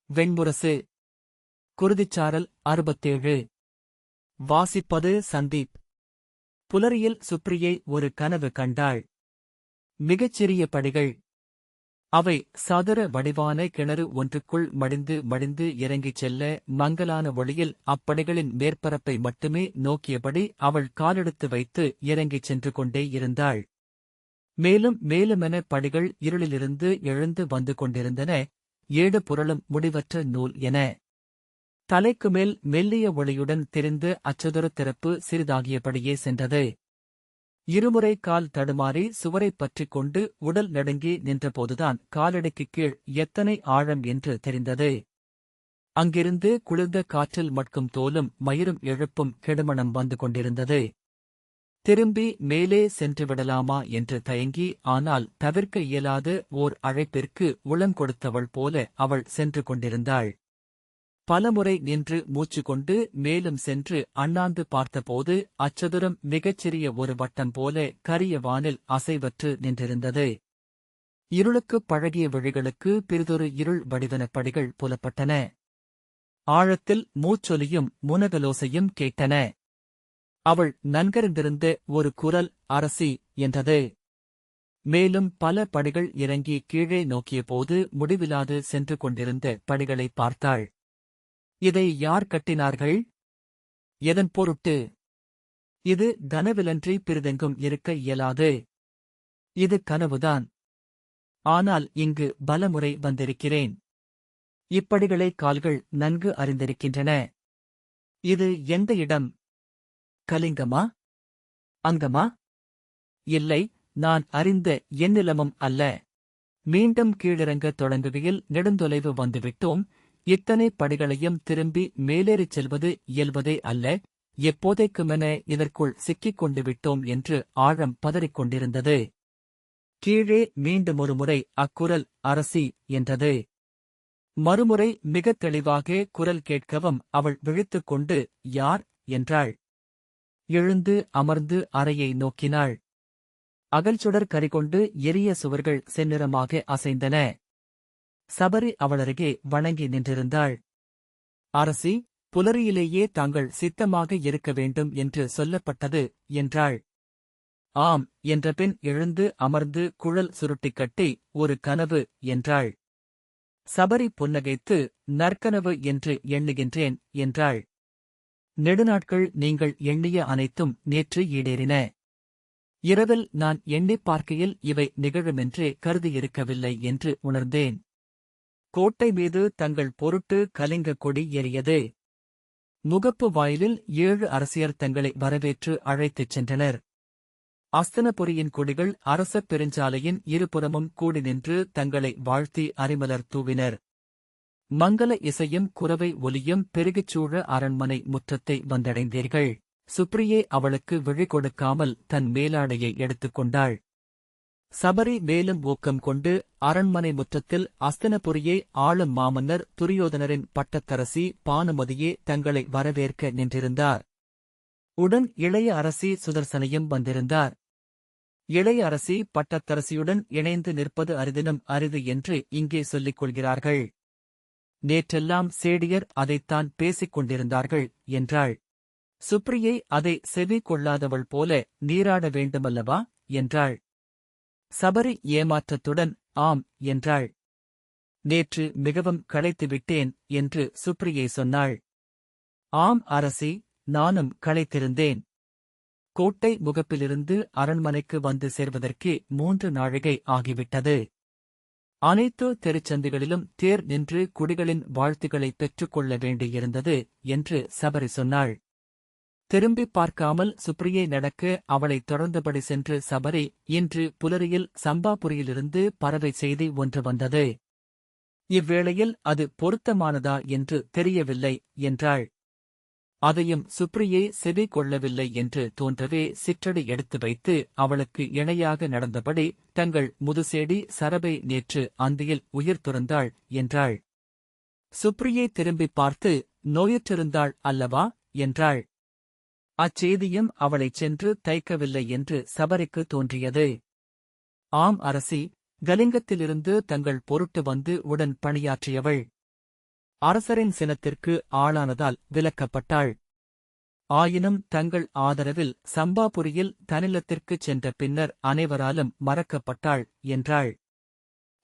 வெண்முரசு. குருதிச்சாரல் 67. வாசிப்பது சந்தீப். புலரியில் சுப்ரியை ஒரு கனவு கண்டாள். மிகச்சிறிய படிகள். அவை சதுர வடிவான கிணறு ஒன்றுக்குள் மடிந்து மடிந்து இறங்கிச் செல்ல மங்கலான ஒளியில் அப்படிகளின் மேற்பரப்பை மட்டுமே நோக்கியபடி அவள் காலெடுத்து வைத்து இறங்கிச் சென்று கொண்டே இருந்தாள். மேலும் மேலுமென படிகள் இருளிலிருந்து எழுந்து வந்து கொண்டிருந்தன, ஏடு புரளும் முடிவற்ற நூல் என. தலைக்குமேல் மெல்லிய ஒளியுடன் தெரிந்து அச்சதுர திறப்பு சிறிதாகியபடியே சென்றது. இருமுறை கால் தடுமாறி சுவரைப் பற்றிக் கொண்டு உடல் நடுங்கி நின்றபோதுதான் காலடிக்குக் கீழ் எத்தனை ஆழம் என்று தெரிந்தது. அங்கிருந்து குளிர்ந்த காற்றில் மட்கும் தோலும் மயிரும் எழுப்பும் கெடுமணம் வந்து கொண்டிருந்தது. திரும்பி மேலே சென்று விடலாமா என்று தயங்கி, ஆனால் தவிர்க்க இயலாத ஓர் அழைப்பிற்கு உளங்கொடுத்தவள் போல அவள் சென்று கொண்டிருந்தாள். பலமுறை நின்று மூச்சு கொண்டு மேலும் சென்று அண்ணாந்து பார்த்தபோது அச்சதுரம் மிகச்சிறிய ஒரு வட்டம் போல கரிய வானில் அசைவற்று நின்றிருந்தது. இருளுக்குப் பழகிய விழிகளுக்கு பிறிதொரு இருள் வடிவன படிகள் புலப்பட்டன. ஆழத்தில் மூச்சொலியும் முனகலோசையும் கேட்டன. அவள் நன்கறிந்திருந்த ஒரு குரல் அரசி என்றது. மேலும் பல படிகள் இறங்கி கீழே நோக்கியபோது முடிவிலாது சென்று கொண்டிருந்த படிகளை பார்த்தாள். இதை யார் கட்டினார்கள்? எதன் பொருட்டு? இது கனவிலன்றி பிறிதெங்கும் இருக்க இயலாது. இது கனவுதான். ஆனால் இங்கு பலமுறை வந்திருக்கிறேன். இப்படிகளை கால்கள் நன்கு அறிந்திருக்கின்றன. இது எந்த இடம்? கலிங்கமா? அங்கமா? இல்லை, நான் அறிந்த எந்நிலமும் அல்ல. மீண்டும் கீழிறங்கத் தொடங்குகையில் நெடுந்தொலைவு வந்துவிட்டோம். இத்தனை படிகளையும் திரும்பி மேலேறிச் செல்வது இயல்வதே அல்ல. எப்போதைக்குமென இதற்குள் சிக்கிக் கொண்டு விட்டோம் என்று ஆழம் பதறிக் கொண்டிருந்தது. கீழே மீண்டுமொரு முறை அக்குரல் அரசி என்றது. மறுமுறை மிகத் தெளிவாக குரல் கேட்கவும் அவள் விழித்துக் கொண்டு யார் என்றாள். எழுந்து அமர்ந்து அறையை நோக்கினாள். அகல்சுடர் கரிகொண்டு எரிய சுவர்கள் செந்நிறமாக அசைந்தன. சபரி அவளருகே வணங்கி நின்றிருந்தாள். அரசி, புலரியிலேயே தாங்கள் சித்தமாக இருக்க வேண்டும் என்று சொல்லப்பட்டது என்றாள். ஆம் என்றபின் எழுந்து அமர்ந்து குழல் சுருட்டிக் கட்டி ஒரு கனவு என்றாள். சபரி புன்னகைத்து நற்கனவு என்று எண்ணுகின்றேன் என்றாள். நெடுநாட்கள் நீங்கள் எண்ணிய அனைத்தும் நேற்று ஈடேறின. இரவில் நான் எண்ணிப் பார்க்கையில் இவை நிகழுமென்றே கருதியிருக்கவில்லை என்று உணர்ந்தேன். கோட்டை மீது தங்கள் பொருட்டு கலிங்கக் கொடி ஏறியது. முகப்பு வாயிலில் 7 அரசியர் தங்களை வரவேற்று அழைத்துச் சென்றனர். அஸ்தனபுரியின் கொடிகள் அரசப் பெருஞ்சாலையின் இருபுறமும் கூடி நின்று தங்களை வாழ்த்தி அரிமலர் தூவினர். மங்கள இசையும் குரவை ஒலியும் பெருகிச் சூழ அரண்மனை முற்றத்தை வந்தடைந்தீர்கள். சுப்ரியே அவளுக்கு விழி கொடுக்காமல் தன் மேலாடையை எடுத்துக்கொண்டாள். சபரி மேலும் ஊக்கம் கொண்டு அரண்மனை முற்றத்தில் அஸ்தனபுரியை ஆளும் மாமன்னர் துரியோதனரின் பட்டத்தரசி பானுமதியே தங்களை வரவேற்க நின்றிருந்தார். உடன் இளைய அரசி சுதர்சனையும் வந்திருந்தார். இளைய அரசி பட்டத்தரசியுடன் இணைந்து நிற்பது அரிதினும் அரிது என்று இங்கே சொல்லிக் கொள்கிறார்கள். நேற்றெல்லாம் சேடியர் அதைத்தான் பேசிக் கொண்டிருந்தார்கள் என்றாள். சுப்ரியை அதை செவி கொள்ளாதவள் போல நீராட வேண்டுமல்லவா என்றாள். சபரி ஏமாற்றத்துடன் ஆம் என்றாள். நேற்று மிகவும் களைத்துவிட்டேன் என்று சுப்ரியை சொன்னாள். ஆம் அரசி, நானும் களைத்திருந்தேன். கோட்டை முகப்பிலிருந்து அரண்மனைக்கு வந்து சேர்வதற்கு 3 நாழிகை ஆகிவிட்டது. அனைத்து தெருச்சந்திகளிலும் தேர் நின்று குடிகளின் வாழ்த்துக்களை பெற்றுக்கொள்ள வேண்டியிருந்தது என்று சபரி சொன்னாள். திரும்பிப் பார்க்காமல் சுப்ரியை நடக்க அவளைத் தொடர்ந்தபடி சென்று சபரி, இன்று புலரியில் சம்பாபுரியிலிருந்து பறவை செய்தி ஒன்று வந்தது. இவ்வேளையில் அது பொருத்தமானதா என்று தெரியவில்லை என்றாள். அதையும் சுப்ரியே செவி கொள்ளவில்லை என்று தோன்றவே சிற்றடி எடுத்து வைத்து அவளுக்கு இணையாக நடந்தபடி தங்கள் முதுசேடி சரபை நேற்று அந்தியில் உயிர் துறந்தாள் என்றாள். சுப்ரியை திரும்பிப் பார்த்து நோயுற்றிருந்தாள் அல்லவா என்றாள். அச்செய்தியும் அவளைச் சென்று தைக்கவில்லை என்று சபரிக்கு தோன்றியது. ஆம் அரசி, கலிங்கத்திலிருந்து தங்கள் பொருட்டு வந்து உடன் பணியாற்றியவள். அரசரின் சினத்திற்கு ஆளானதால் விலக்கப்பட்டாள். ஆயினும் தங்கள் ஆதரவில் சம்பாபுரியில் தனிலத்திற்குச் சென்ற பின்னர் அனைவராலும் மறக்கப்பட்டாள் என்றாள்.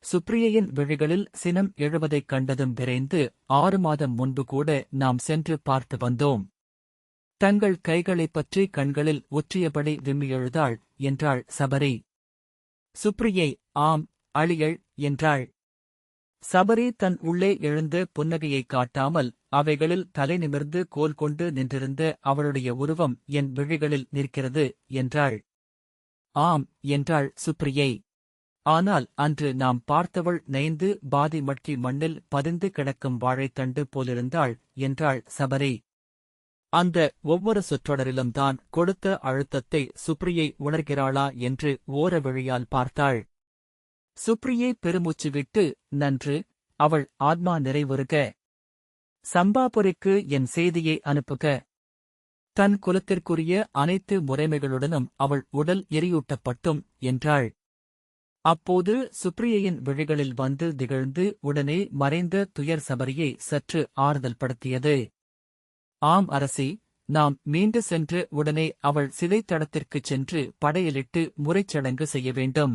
சுப்ரியையின் விழிகளில் சினம் எழுவதைக் கண்டதும் விரைந்து 6 மாதம் முன்பு கூட நாம் சென்று பார்த்து வந்தோம். தங்கள் கைகளைப் பற்றி கண்களில் ஒற்றியபடி விம்மி எழுதாள் என்றாள் சபரி. சுப்ரியை ஆம் அழியள் என்றாள். சபரி தன் உள்ளே எழுந்த புன்னகையைக் காட்டாமல் அவைகளில் தலை நிமிர்ந்து கோல் கொண்டு நின்றிருந்த அவளுடைய உருவம் என் விழிகளில் நிற்கிறது என்றாள். ஆம் என்றாள் சுப்ரியை. ஆனால் அன்று நாம் பார்த்தவள் நைந்து பாதி மட்கி மண்ணில் பதிந்து கிடக்கும் வாழைத்தண்டு போலிருந்தாள் என்றாள் சபரி. அந்த ஒவ்வொரு சொற்றொடரிலும் தான் கொடுத்த அழுத்தத்தை சுப்ரியை உணர்கிறாளா என்று ஓரவிழியால் பார்த்தாள். சுப்ரியை பெருமூச்சு விட்டு நன்று, அவள் ஆத்மா நிறைவுறுக. சம்பாபுரிக்கு என் செய்தியை அனுப்புக. தன் குலத்திற்குரிய அனைத்து முறைமைகளுடனும் அவள் உடல் எரியூட்டப்பட்டும் என்றாள். அப்போது சுப்ரியையின் விழிகளில் வந்து திகழ்ந்து உடனே மறைந்த துயர் சபரியை சற்று ஆறுதல் படுத்தியது. ஆம் அரசி, நாம் மீண்டு சென்று உடனே அவள் சிதைத்தடத்திற்குச் சென்று படையலிட்டு முறைச்சடங்கு செய்ய வேண்டும்.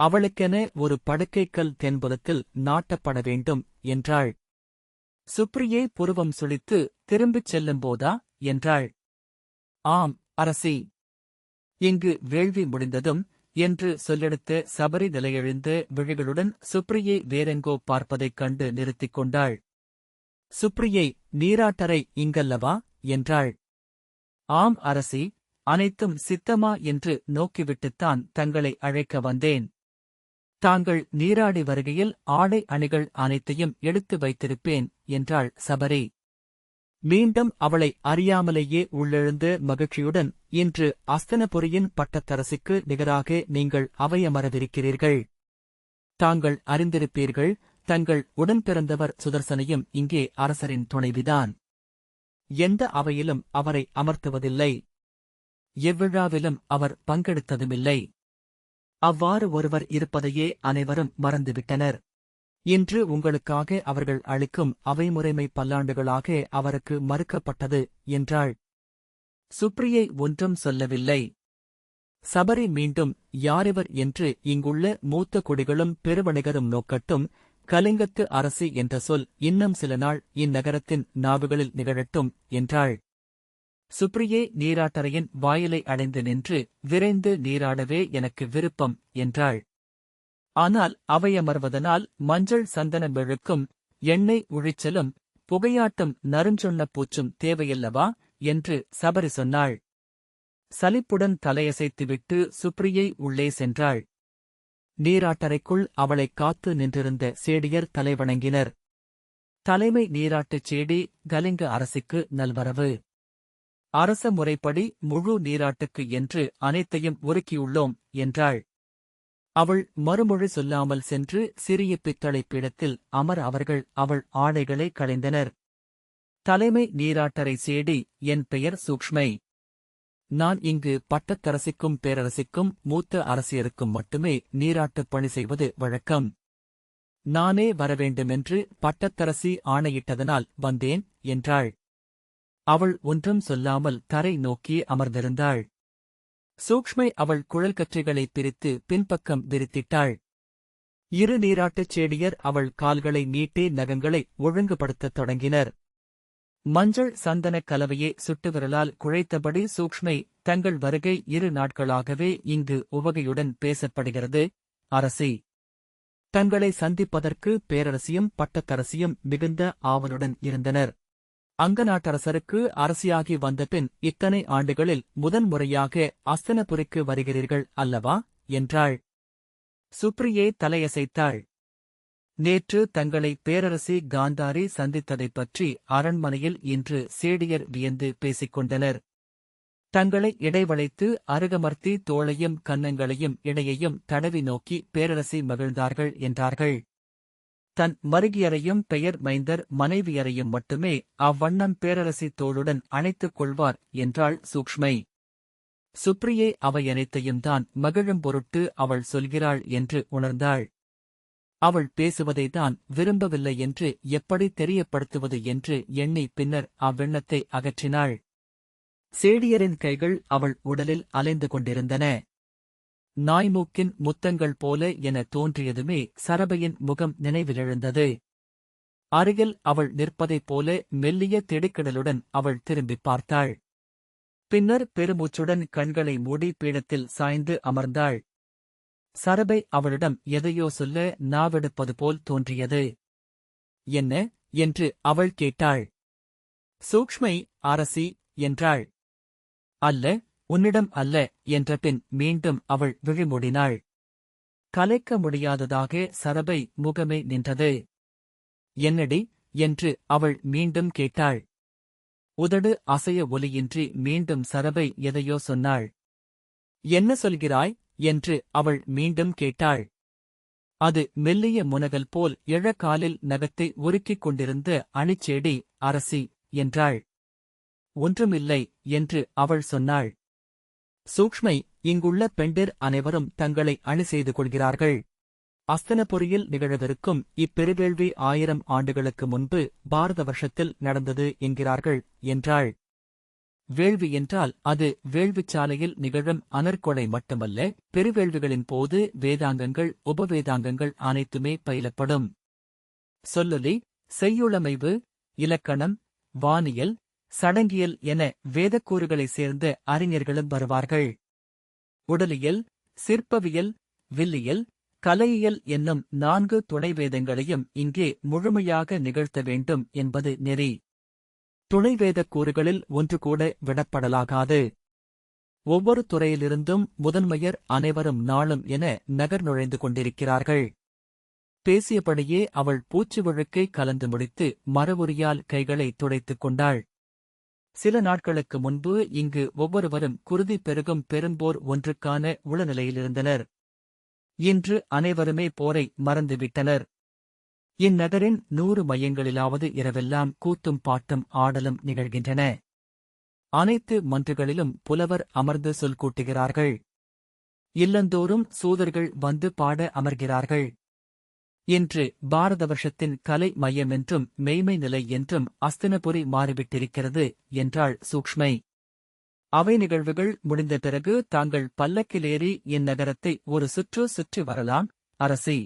அவளுக்கென ஒரு படுக்கைக்கல் தென்புலத்தில் நாட்டப்பட வேண்டும் என்றாள். சுப்ரியை புருவம் சுளித்து திரும்பிச் செல்லும்போதா என்றாள். ஆம் அரசி. இங்கு வேள்வி முடிந்ததும் என்று சொல்லெடுத்த சபரி நிலையெழுந்த விழிகளுடன் சுப்ரியை வேறெங்கோ பார்ப்பதைக் கண்டு நிறுத்திக் கொண்டாள். சுப்ரியை நீராட்டரை இங்கல்லவா என்றாள். ஆம் அரசி, அனைத்தும் சித்தமா என்று நோக்கிவிட்டுத்தான் தங்களை அழைக்க வந்தேன். தாங்கள் நீராடி வருகையில் ஆடை அணிகள் அனைத்தையும் எடுத்து வைத்திருப்பேன் என்றாள் சபரி. மீண்டும் அவளை அறியாமலேயே உள்ளெழுந்த மகிழ்ச்சியுடன், இன்று அஸ்தனபுரியின் பட்டத்தரசிக்கு நிகராக நீங்கள் அவையமரவிருக்கிறீர்கள். தாங்கள் அறிந்திருப்பீர்கள், தங்கள் உடன்பிறந்தவர் சுதர்சனையும் இங்கே அரசரின் துணைவிதான். எந்த அவையிலும் அவரை அமர்த்துவதில்லை. எவ்விழாவிலும் அவர் பங்கெடுத்ததுமில்லை. அவ்வாறு ஒருவர் இருப்பதையே அனைவரும் மறந்துவிட்டனர். இன்று உங்களுக்காக அவர்கள் அளிக்கும் அவைமுறைமை பல்லாண்டுகளாக அவருக்கு மறுக்கப்பட்டது என்றாள். சுப்ரியை ஒன்றும் சொல்லவில்லை. சபரி மீண்டும் யாரிவர் என்று இங்குள்ள மூத்த குடிகளும் பெருவணிகரும் நோக்கட்டும், கலிங்கத்து அரசி என்ற சொல் இன்னும் சில நாள் இந்நகரத்தின் நாவுகளில் நிகழட்டும் என்றாள். சுப்ரியே நீராட்டறையின் வாயிலை அடைந்து நின்று, விரைந்து நீராடவே எனக்கு விருப்பம் என்றாள். ஆனால் அவையமர்வதனால் மஞ்சள் சந்தன மெழுக்கும் எண்ணெய் உழிச்சலும் புகையாட்டும் நறுஞ்சொன்ன பூச்சும் தேவையல்லவா என்று சபரி சொன்னாள். சலிப்புடன் தலையசைத்துவிட்டு சுப்ரியை உள்ளே சென்றாள். நீராட்டறைக்குள் அவளைக் காத்து நின்றிருந்த சேடியர் தலைவணங்கினர். தலைமை நீராட்டுச் சேடி கலிங்க அரசிக்கு நல்வரவு. அரச முறைப்படி முழு நீராட்டுக்கு என்று அனைத்தையும் ஒருக்கியுள்ளோம் என்றாள். அவள் மறுமொழி சொல்லாமல் சென்று சிறிய பித்தளைப் பீடத்தில் அமர அவர்கள் அவள் ஆடைகளை களைந்தனர். தலைமை நீராட்டரை சேடி, என் பெயர் சூக்ஷ்மை. நான் இங்கு பட்டத்தரசிக்கும் பேரரசிக்கும் மூத்த அரசியருக்கும் மட்டுமே நீராட்டுப் பணி செய்வது வழக்கம். நானே வரவேண்டுமென்று பட்டத்தரசி ஆணையிட்டதனால் வந்தேன் என்றாள். அவள் ஒன்றும் சொல்லாமல் தரை நோக்கி அமர்ந்திருந்தாள். சூக்ஷ்மை அவள் குழல் கற்றைகளைப் பிரித்து பின்பக்கம் விரித்திட்டாள். இரு நீராட்டுச் சேடியர் அவள் கால்களை நீட்டி நகங்களை ஒழுங்குபடுத்தத் தொடங்கினர். மஞ்சள் சந்தனக் கலவையை சுட்டுவிரலால் குழைத்தபடி சூக்ஷ்மை, தங்கள் வருகை 2 நாட்களாகவே இங்கு உவகையுடன் பேசப்படுகிறது அரசி. தங்களை சந்திப்பதற்கு பேரரசியும் பட்டத்தரசியும் மிகுந்த ஆவலுடன் இருந்தனர். அங்கநாட்டரசருக்கு அரசியாகி வந்தபின் இத்தனை ஆண்டுகளில் முதன்முறையாக அஸ்தனபுரிக்கு வருகிறீர்கள் அல்லவா என்றாள். சுப்ரியே தலையசைத்தாள். நேற்று தங்களை பேரரசி காந்தாரி சந்தித்ததைப் பற்றி அரண்மனையில் இன்று சேடியர் வியந்து பேசிக் கொண்டனர். தங்களை இடைவளைத்து அருகமர்த்தி தோளையும் கன்னங்களையும் இடையையும் தடவி நோக்கி பேரரசி மகிழ்ந்தார்கள் என்றார்கள். தன் மருகியரையும் பெயர் மைந்தர் மனைவியரையும் மட்டுமே அவ்வண்ணம் பேரரசி தோளுடன் அணைத்துக் கொள்வார் என்றாள் சூக்ஷ்மை. சுப்ரியை அவையனைத்தையும் தான் மகிழும் பொருட்டு அவள் சொல்கிறாள் என்று உணர்ந்தாள். அவள் பேசுவதை தான் விரும்பவில்லை என்று எப்படி தெரியப்படுத்துவது என்று எண்ணி பின்னர் அவ்வெண்ணத்தை அகற்றினாள். சேடியரின் கைகள் அவள் உடலில் அலைந்து கொண்டிருந்தன. நாய்மூக்கின் முத்தங்கள் போல என தோன்றியதுமே சரபையின் முகம் நினைவிலெழுந்தது. அருகில் அவள் நிற்பதைப் போல மெல்லிய திடுக்கிடலுடன் அவள் திரும்பிப் பார்த்தாள். பின்னர் பெருமூச்சுடன் கண்களை மூடி பீடத்தில் சாய்ந்து அமர்ந்தாள். சரபை அவளிடம் எதையோ சொல்ல நாவெடுப்பது போல் தோன்றியது. என்ன என்று அவள் கேட்டாள். சூக்ஷ்மை அரசி என்றாள். அல்ல, உன்னிடம் அல்ல என்றபின் மீண்டும் அவள் விழிமூடினாள். கலைக்க முடியாததாக சரபை முகமே நின்றது. என்னடி என்று அவள் மீண்டும் கேட்டாள். உதடு அசைய ஒலியின்றி மீண்டும் சரபை எதையோ சொன்னாள். என்ன சொல்கிறாய் என்று அவள் மீண்டும் கேட்டாள். அது மெல்லிய முனகல் போல் இழக்காலில் நகத்தை உருக்கிக் கொண்டிருந்த அணிச்செடி அரசி என்றாள். ஒன்றுமில்லை என்று அவள் சொன்னாள். சூக்ஷ்மை, இங்குள்ள பெண்டிர் அனைவரும் தங்களை அணி செய்து கொள்கிறார்கள். அஸ்தனபுரியில் நிகழவிருக்கும் இப்பெருவேள்வி 1000 ஆண்டுகளுக்கு முன்பு பாரத வருஷத்தில் நடந்தது என்கிறார்கள் என்றாள். வேள்வி என்றால் அது வேள்விச்சாலையில் நிகழும் அனற்கொலை மட்டுமல்ல, பெருவேள்விகளின் போது வேதாங்கங்கள் உபவேதாங்கங்கள் அனைத்துமே பயிலப்படும். சொல்லொலி, செய்யுளமைவு, இலக்கணம், வானியல், சடங்கியல் என வேதக்கூறுகளைச் சேர்ந்த அறிஞர்களும் வருவார்கள். உடலியல், சிற்பவியல், வில்லியல், கலையியல் என்னும் 4 துணைவேதங்களையும் இங்கே முழுமையாக நிகழ்த்த வேண்டும் என்பது நெறி. துணைவேதக் கூறுகளில் ஒன்று கூட விடப்படலாகாது. ஒவ்வொரு துறையிலிருந்தும் முதன்மையர் அனைவரும் நாளும் என நகர் நுழைந்து கொண்டிருக்கிறார்கள். பேசியபடியே அவள் பூச்சு வழுக்கை கலந்து முடித்து மரவுரியால் கைகளை துடைத்துக் கொண்டாள். சில நாட்களுக்கு முன்பு இங்கு ஒவ்வொருவரும் குருதி பெருகும் பெரும்போர் ஒன்றுக்கான உளநிலையிலிருந்தனர். இன்று அனைவருமே போரை மறந்துவிட்டனர். இந்நகரின் 100 மையங்களிலாவது இரவெல்லாம் கூத்தும் பாட்டும் ஆடலும் நிகழ்கின்றன. அனைத்து மன்றுகளிலும் புலவர் அமர்ந்து சொல் கூட்டுகிறார்கள். இல்லந்தோறும் சூதர்கள் வந்து பாட அமர்கிறார்கள். இன்று பாரத வருஷத்தின் கலை மையமென்றும் மெய்மை நிலை என்றும் அஸ்தினபுரி மாறிவிட்டிருக்கிறது என்றாள் சூக்ஷ்மை. அவை நிகழ்வுகள் முடிந்த பிறகு தாங்கள் பல்லக்கிலேறி இந்நகரத்தை ஒரு சுற்றி வரலாம் அரசி.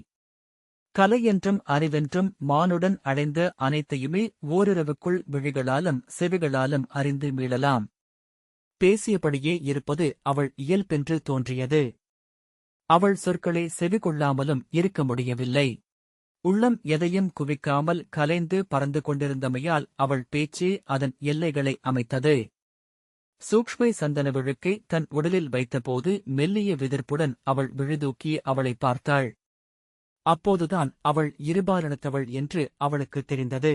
கலை என்றும் அறிவென்றும் மானுடன் அடைந்த அனைத்தையுமே ஓரிரவுக்குள் விழிகளாலும் செவிகளாலும் அறிந்து மீளலாம். பேசியபடியே இருப்பது அவள் இயல்பென்று தோன்றியது. அவள் சொற்களை செவிகொள்ளாமலும் இருக்க முடியவில்லை. உள்ளம் எதையும் குவிக்காமல் கலைந்து பறந்து கொண்டிருந்தமையால் அவள் பேச்சே அதன் எல்லைகளை அமைத்தது. சூக்ஷ்மை சந்தன விழுக்கை தன் உடலில் வைத்தபோது மெல்லிய விதிர்ப்புடன் அவள் விழிதூக்கி அவளை பார்த்தாள். அப்போதுதான் அவள் இருபாலனத்தவள் என்று அவளுக்கு தெரிந்தது.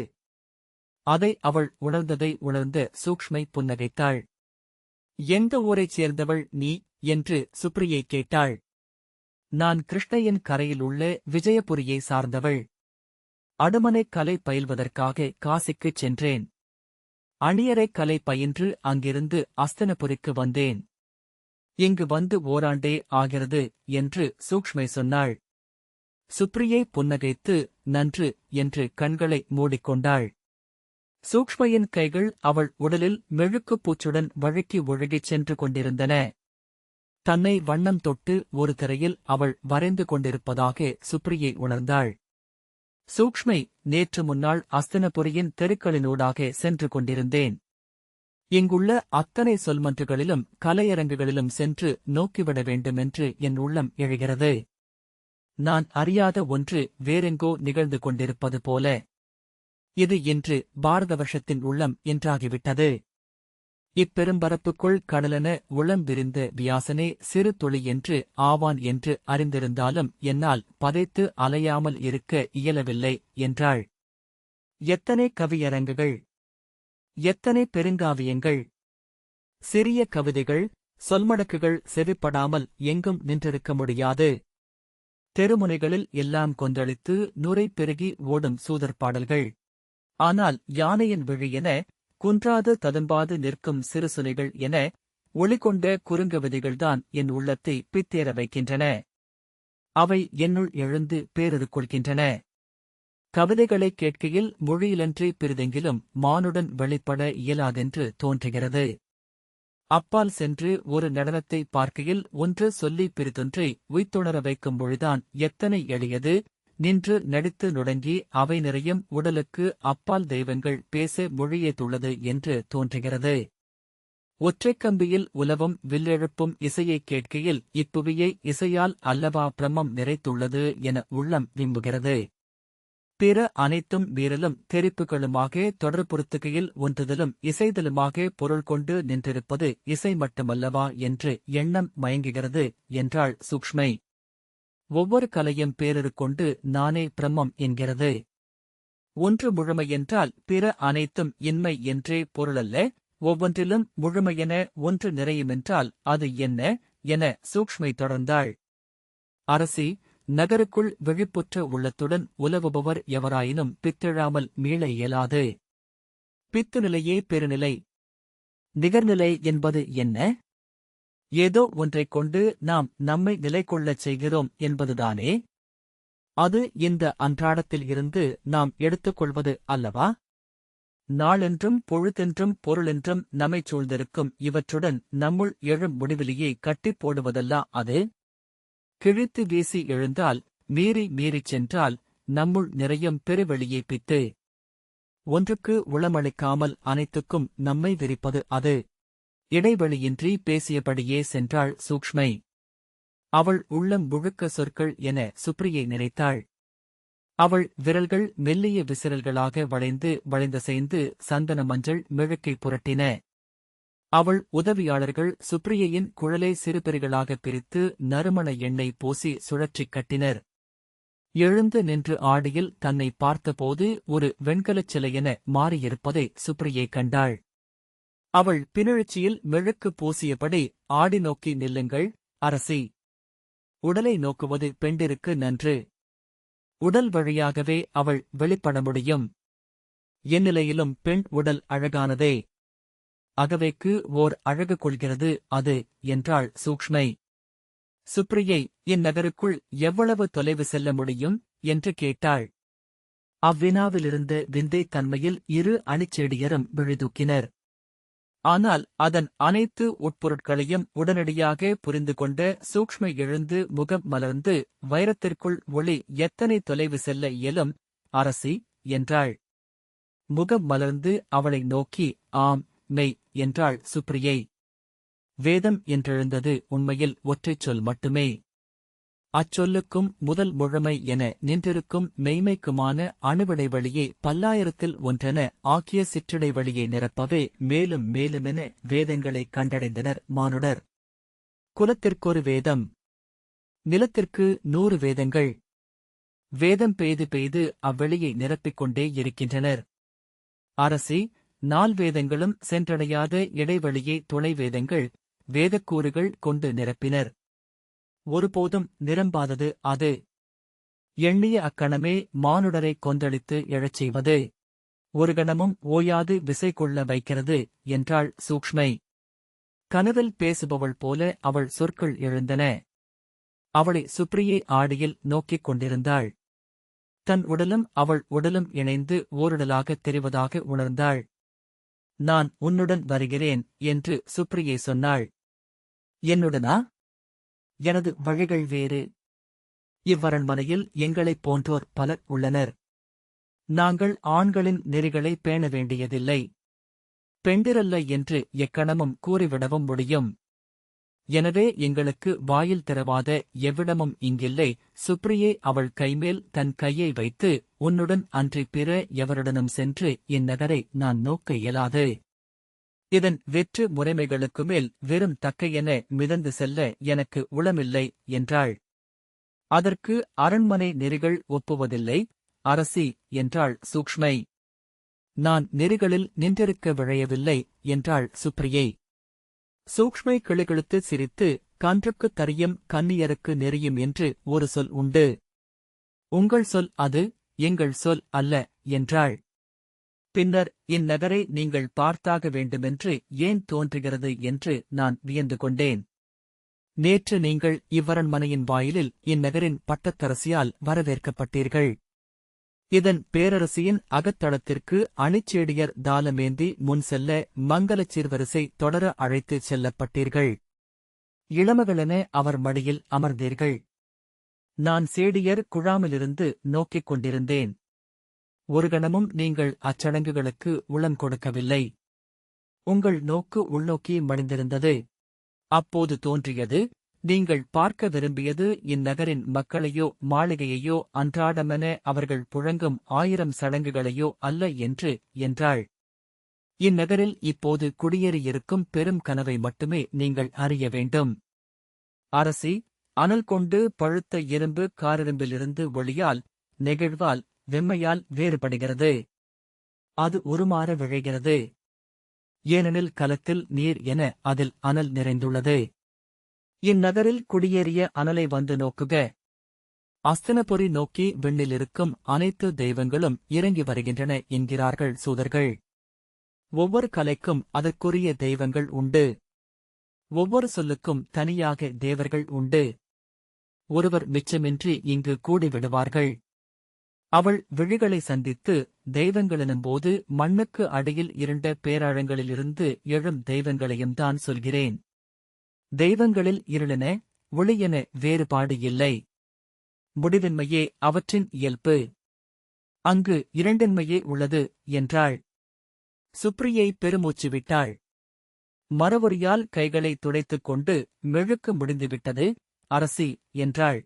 அதை அவள் உணர்ந்ததை உணர்ந்த சூக்ஷ்மை புன்னகைத்தாள். எந்த ஊரைச் சேர்ந்தவள் நீ என்று சுப்ரியை கேட்டாள். நான் கிருஷ்ணையின் கரையில் உள்ள விஜயபுரியை சார்ந்தவள். அடுமனைக் கலை பயில்வதற்காக காசிக்குச் சென்றேன். அணியரைக் கலை பயின்று அங்கிருந்து அஸ்தனபுரிக்கு வந்தேன். இங்கு வந்து ஓராண்டே ஆகிறது என்று சூக்ஷ்மை சொன்னாள். சுப்ரியை புன்னகைத்து நன்று என்று கண்களை மூடிக்கொண்டாள். சூக்ஷ்மையின் கைகள் அவள் உடலில் மெழுக்குப் பூச்சுடன் வழுக்கி ஒழுகிச் சென்று கொண்டிருந்தன. தன்னை வண்ணம் தொட்டு ஒரு திரையில் அவள் வரைந்து கொண்டிருப்பதாக சுப்ரியை உணர்ந்தாள். சூக்ஷ்மை, நேற்று முன்னாள் அஸ்தனபுரியின் தெருக்களினூடாக சென்று கொண்டிருந்தேன். இங்குள்ள அத்தனை சொல்மன்றுகளிலும் கலையரங்குகளிலும் சென்று நோக்கிவிட வேண்டுமென்று என் உள்ளம் எழுகிறது. நான் அறியாத ஒன்று வேறெங்கோ நிகழ்ந்து கொண்டிருப்பது போல. இது இன்று பாரத வருஷத்தின் உள்ளம் என்றாகிவிட்டது. இப்பெரும்பரப்புக்குள் கடலென உளம் விரிந்த வியாசனே சிறு துளி என்று ஆவான் என்று அறிந்திருந்தாலும் என்னால் பதைத்து அலையாமல் இருக்க இயலவில்லை என்றாள். எத்தனை கவியரங்குகள், எத்தனை பெருங்காவியங்கள், சிறிய கவிதைகள், சொல்மடக்குகள் செவிப்படாமல் எங்கும் நின்றிருக்க முடியாது. தெருமுனைகளில் எல்லாம் கொந்தளித்து நுரை பெருகி ஓடும் சூதர்பாடல்கள். ஆனால் யானையின் விழி என, குன்றாது ததும்பாது நிற்கும் சிறுசுனைகள் என, ஒளிகொண்ட குறுங்கவிதைகள்தான் என் உள்ளத்தை பித்தேற வைக்கின்றன. அவை என்னுள் எழுந்து பேரொரு கொள்கின்றன. கவிதைகளைக் கேட்கையில் மொழியிலன்றி பிறிதெங்கிலும் மானுடன் வெளிப்பட இயலாதென்று தோன்றுகிறது. அப்பால் சென்று ஒரு நடனத்தை பார்க்கையில் ஒன்று சொல்லி பிறிதொன்றை உய்த்துணர வைக்கும் மொழிதான் எத்தனை எளியது. நின்று நடித்து நுடங்கி அவை நிறையும் உடலுக்கு அப்பால் தெய்வங்கள் பேச மொழியேதுள்ளது என்று தோன்றுகிறது. ஒற்றைக்கம்பியில் உலவும் வில்லெழுப்பும் இசையைக் கேட்கையில் இப்புவியை இசையால் அல்லவா பிரம்மம் நிறைத்துள்ளது என உள்ளம் விம்புகிறது. பிற அனைத்தும் மீறலும் தெரிப்புகளுமாக தொடர்புறுத்துகையில் ஒன்றுதலும் இசைதலுமாக பொருள் கொண்டு நின்றிருப்பது இசை மட்டுமல்லவா என்று எண்ணம் மயங்குகிறது என்றாள் சூக்ஷ்மை. ஒவ்வொரு கலையும் பேரொரு கொண்டு நானே பிரம்மம் என்கிறது. ஒன்று முழுமையென்றால் பிற அனைத்தும் இன்மை என்றே பொருளல்ல. ஒவ்வொன்றிலும் முழுமையென ஒன்று நிறையுமென்றால் அது என்ன என சூக்ஷ்மை தொடர்ந்தாள். அரசி, நகருக்குள் விழிப்புற்ற உள்ளத்துடன் உலவுபவர் எவராயினும் பித்தெழாமல் மீள இயலாது. பித்து நிலையே பெருநிலை. நிகர்நிலை என்பது என்ன? ஏதோ ஒன்றைக் கொண்டு நாம் நம்மை நிலை கொள்ளச் செய்கிறோம் என்பதுதானே? அது இந்த அன்றாடத்தில் இருந்து நாம் எடுத்துக்கொள்வது அல்லவா? நாளென்றும் பொழுதென்றும் பொருளென்றும் நம்மைச் சூழ்ந்திருக்கும் இவற்றுடன் நம்முள் எழும் முடிவிலியை கட்டிப் போடுவதல்லா அது? கிழித்து வீசி எழுந்தால், மீறி மீறிச் சென்றால், நம்முள் நிறையும் பெருவெளியை பித்து. ஒன்றுக்கு உளமளிக்காமல் அனைத்துக்கும் நம்மை விரிப்பது அது. இடைவெளியின்றி பேசியபடியே சென்றாள் சூக்ஷ்மை. அவள் உள்ளம் முழுக்க சொற்கள் என சுப்ரியை நினைத்தாள். அவள் விரல்கள் மெல்லிய விசிறல்களாக வளைந்தசைந்து சந்தன மஞ்சள் மெழுக்கை புரட்டின. அவள் உதவியாளர்கள் சுப்ரியையின் குழலை சிறுபெரிகளாகப் பிரித்து நறுமண எண்ணெய் பூசி சுழற்றிக் கட்டினர். எழுந்து நின்று ஆடியில் தன்னை பார்த்தபோது ஒரு வெண்கலச் சிலையென மாறியிருப்பதை சுப்ரியை கண்டாள். அவள் பின்னெழுச்சியில் மெழுக்கு பூசியபடி ஆடி நோக்கி நில்லுங்கள், அரசி. உடலை நோக்குவது பெண்டிருக்கு நன்று. உடல் வழியாகவே அவள் வெளிப்பட முடியும். எந்நிலையிலும் பெண் உடல் அழகானதே. அகவைக்கு ஓர் அழகு கொள்கிறது அது என்றாள் சூக்ஷ்மை. சுப்ரியை இந்நகருக்குள் எவ்வளவு தொலைவு செல்ல முடியும் என்று கேட்டாள். அவ்வினாவிலிருந்த விந்தை தன்மையில் இரு அணிச்செடியரும் விழிதூக்கினர். ஆனால் அதன் அனைத்து உட்பொருட்களையும் உடனடியாக புரிந்து கொண்ட சூக்ஷ்மை எழுந்து முகம் மலர்ந்து வைரத்திற்குள் ஒளி எத்தனை தொலைவு செல்ல இயலும், அரசி என்றாள். முகம் மலர்ந்து அவளை நோக்கி ஆம், மெய் என்றாள் சுப்ரியை. வேதம் என்றெழுந்தது உண்மையில் ஒற்றைச் சொல் மட்டுமே. அச்சொல்லுக்கும் முதல் முழுமை என நின்றிருக்கும் மெய்மைக்குமான அணுவிடைவெளியை பல்லாயிரத்தில் ஒன்றென ஆக்கிய சிற்றிடைவெளியை நிரப்பவே மேலும் மேலுமென வேதங்களைக் கண்டடைந்தனர் மானுடர். குலத்திற்கொரு வேதம், நிலத்திற்கு 100 வேதங்கள். வேதம் பெய்து பெய்து அவ்வெளியை நிரப்பிக் கொண்டே இருக்கின்றனர். அரசி, 4 வேதங்களும் சென்றடையாத இடைவெளியை துணை வேதங்கள், வேதக்கூறுகள் கொண்டு நிரப்பினர். ஒருபோதும் நிரம்பாதது அது. எண்ணிய அக்கணமே மானுடரை கொந்தளித்து எழச் செய்வது. ஒரு கணமும் ஓயாது விசை கொள்ள வைக்கிறது என்றாள் சூக்ஷ்மை. கனவில் பேசுபவள் போல அவள் சொற்கள் எழுந்தன. அவளை சுப்ரியை ஆடியில் நோக்கிக் கொண்டிருந்தாள். தன் உடலும் அவள் உடலும் இணைந்து ஓருடலாகத் தெரிவதாக உணர்ந்தாள். நான் உன்னுடன் வருகிறேன் என்று சுப்ரியை சொன்னாள். என்னுடனா? எனது வழிகள் வேறு. இவ்வரண்மனையில் எங்களைப் போன்றோர் பலர் உள்ளனர். நாங்கள் ஆண்களின் நெறிகளை பேண வேண்டியதில்லை. பெண்டிரல்ல என்று எக்கணமும் கூறிவிடவும் முடியும். எனவே எங்களுக்கு வாயில் திறவாத எவ்விடமும் இங்கில்லை. சுப்ரியே அவள் கைமேல் தன் கையை வைத்து, உன்னுடன் அன்றி பிற எவருடனும் சென்று இந்நகரை நான் நோக்க இயலாது. இதன் வெற்று முறைமைகளுக்கு மேல் வெறும் தக்கையென மிதந்து செல்ல எனக்கு உளமில்லை என்றாள். அதற்கு அரண்மனை நெறிகள் ஒப்புவதில்லை, அரசி என்றாள் சூக்ஷ்மை. நான் நெறிகளில் நின்றிருக்க விழையவில்லை என்றாள் சுப்ரியை. சூக்ஷ்மை கிளுகிளுத்து சிரித்து, கன்றுக்குத் தரியும் கன்னியருக்கு நெறியும் என்று ஒரு சொல் உண்டு. உங்கள் சொல் அது, எங்கள் சொல் அல்ல என்றாள். பின்னர் இந்நகரை நீங்கள் பார்த்தாக வேண்டுமென்று ஏன் தோன்றுகிறது என்று நான் வியந்து கொண்டேன். நேற்று நீங்கள் இவ்வரண்மனையின் வாயிலில் இந்நகரின் பட்டத்தரசியால் வரவேற்கப்பட்டீர்கள். இதன் பேரரசியின் அகத்தளத்திற்கு அணிச்சேடியர் தாளமேந்தி முன் செல்ல மங்கலச் சீர்வரிசை தொடர அழைத்துச் செல்லப்பட்டீர்கள். இளமகளென அவர் மடியில் அமர்ந்தீர்கள். நான் சேடியர் குழாமிலிருந்து நோக்கிக் கொண்டிருந்தேன். ஒரு கணமும் நீங்கள் அச்சடங்குகளுக்கு உளம் கொடுக்கவில்லை. உங்கள் நோக்கு உள்நோக்கி மடிந்திருந்தது. அப்போது தோன்றியது, நீங்கள் பார்க்க விரும்பியது இந்நகரின் மக்களையோ மாளிகையையோ அன்றாடமென அவர்கள் புழங்கும் 1000 சடங்குகளையோ அல்ல என்றாள். இந்நகரில் இப்போது குடியேறியிருக்கும் பெரும் கனவை மட்டுமே நீங்கள் அறிய வேண்டும். அரசி, அனல் கொண்டு பழுத்த இரும்பு காரிரும்பிலிருந்து ஒளியால், நெகிழ்வால், வெம்மையால் வேறுபடுகிறது. அது உருமாற விழைகிறது. ஏனெனில் கலத்தில் நீர் என அதில் அனல் நிறைந்துள்ளது. இந்நகரில் குடியேறிய அனலை வந்து நோக்குக. அஸ்தினபுரி நோக்கி விண்ணிலிருக்கும் அனைத்து தெய்வங்களும் இறங்கி வருகின்றன என்கிறார்கள் சூதர்கள். ஒவ்வொரு கலைக்கும் அதற்குரிய தெய்வங்கள் உண்டு. ஒவ்வொரு சொல்லுக்கும் தனியாக தேவர்கள் உண்டு. ஒருவர் மிச்சமின்றி இங்கு கூடிவிடுவார்கள். அவள் விழிகளை சந்தித்து, தெய்வங்களெனும்போது மண்ணுக்கு அடியில் இருண்ட பேராழங்களிலிருந்து எழும் தெய்வங்களையும் தான் சொல்கிறேன். தெய்வங்களில் இருளென, ஒளியென வேறுபாடு இல்லை. முடிவின்மையே அவற்றின் இயல்பு. அங்கு இரண்டின்மையே உள்ளது என்றாள். சுப்ரியை பெருமூச்சு விட்டாள். மரவொரியால் கைகளை துடைத்துக் கொண்டு மெழுக்கு முடிந்துவிட்டது, அரசி என்றாள்.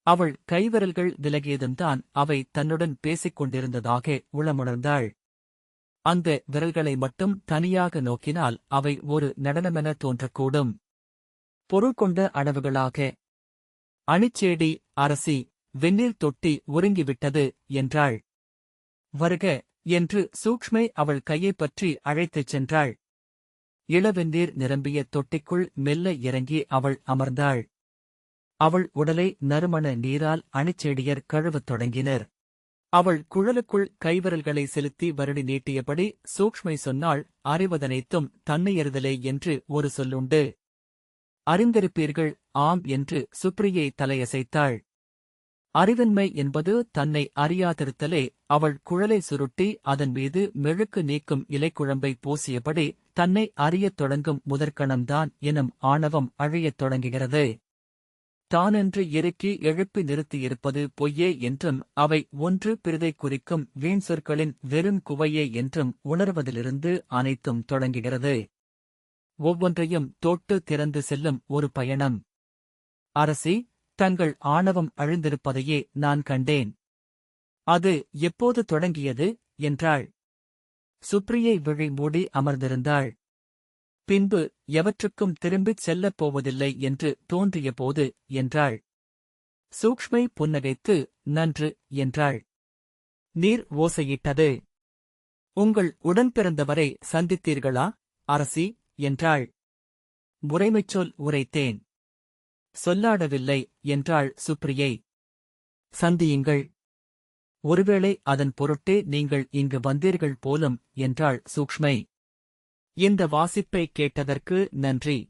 அவள் கைவிரல்கள் விலகியதும்தான் அவை தன்னுடன் பேசிக் கொண்டிருந்ததாக உளமுணர்ந்தாள். அந்த விரல்களை மட்டும் தனியாக நோக்கினால் அவை ஒரு நடனமென தோன்றக்கூடும். பொருள் கொண்ட அளவுகளாக. அணிச்சேடி, அரசி, வெந்நீர் தொட்டி ஒருங்கிவிட்டது என்றாள். வருக என்று சூக்ஷ்மை அவள் கையைப் பற்றி அழைத்துச் சென்றாள். இளவெந்நீர் நிரம்பிய தொட்டிக்குள் மெல்ல இறங்கி அவள் அமர்ந்தாள். அவள் உடலை நறுமண நீரால் அணிச்செடியர் கழுவத் தொடங்கினர். அவள் குழலுக்குள் கைவிரல்களை செலுத்தி வருடி நீட்டியபடி சூக்ஷ்மை சொன்னாள், அறிவதனைத்தும் தன்னையறிதலே என்று ஒரு சொல்லுண்டு. அறிந்திருப்பீர்கள், ஆம் என்று சுப்ரியை தலையசைத்தாள். அறிவின்மை என்பது தன்னை அறியாதிருத்தலே. அவள் குழலை சுருட்டி அதன் மீது மெழுக்கு நீக்கும் இலைக்குழம்பை பூசியபடி தன்னை அறியத் தொடங்கும் முதற்கணம்தான் எனும் ஆணவம் அழியத் தொடங்குகிறது. தானென்று இறுக்கி எழுப்பி நிறுத்தியிருப்பது பொய்யே என்றும் அவை ஒன்று பிறிதை குறிக்கும் வீண் சொற்களின் வெறும் குவையே என்றும் உணர்வதிலிருந்து அனைத்தும் தொடங்குகிறது. ஒவ்வொன்றையும் தொட்டு திறந்து செல்லும் ஒரு பயணம். அரசி, தங்கள் ஆணவம் அழிந்திருப்பதையே நான் கண்டேன். அது எப்போது தொடங்கியது என்றாள். சுப்ரியை விழி மூடி அமர்ந்திருந்தாள். பின்பு எவற்றுக்கும் திரும்பிச் செல்லப் போவதில்லை என்று தோன்றியபோது என்றாள். சூக்ஷ்மை புன்னகைத்து, நன்று என்றாள். நீர் ஓசையிட்டது. உங்கள் உடன்பிறந்தவரை சந்தித்தீர்களா, அரசி என்றாள். முறைமைச்சொல் உரைத்தேன். சொல்லாடவில்லை என்றாள் சுப்ரியை. சந்தியுங்கள். ஒருவேளை அதன் பொருட்டே நீங்கள் இங்கு வந்தீர்கள் போலும் என்றாள் சூக்ஷ்மை. இந்த வாசிப்பை கேட்டதற்கு நன்றி.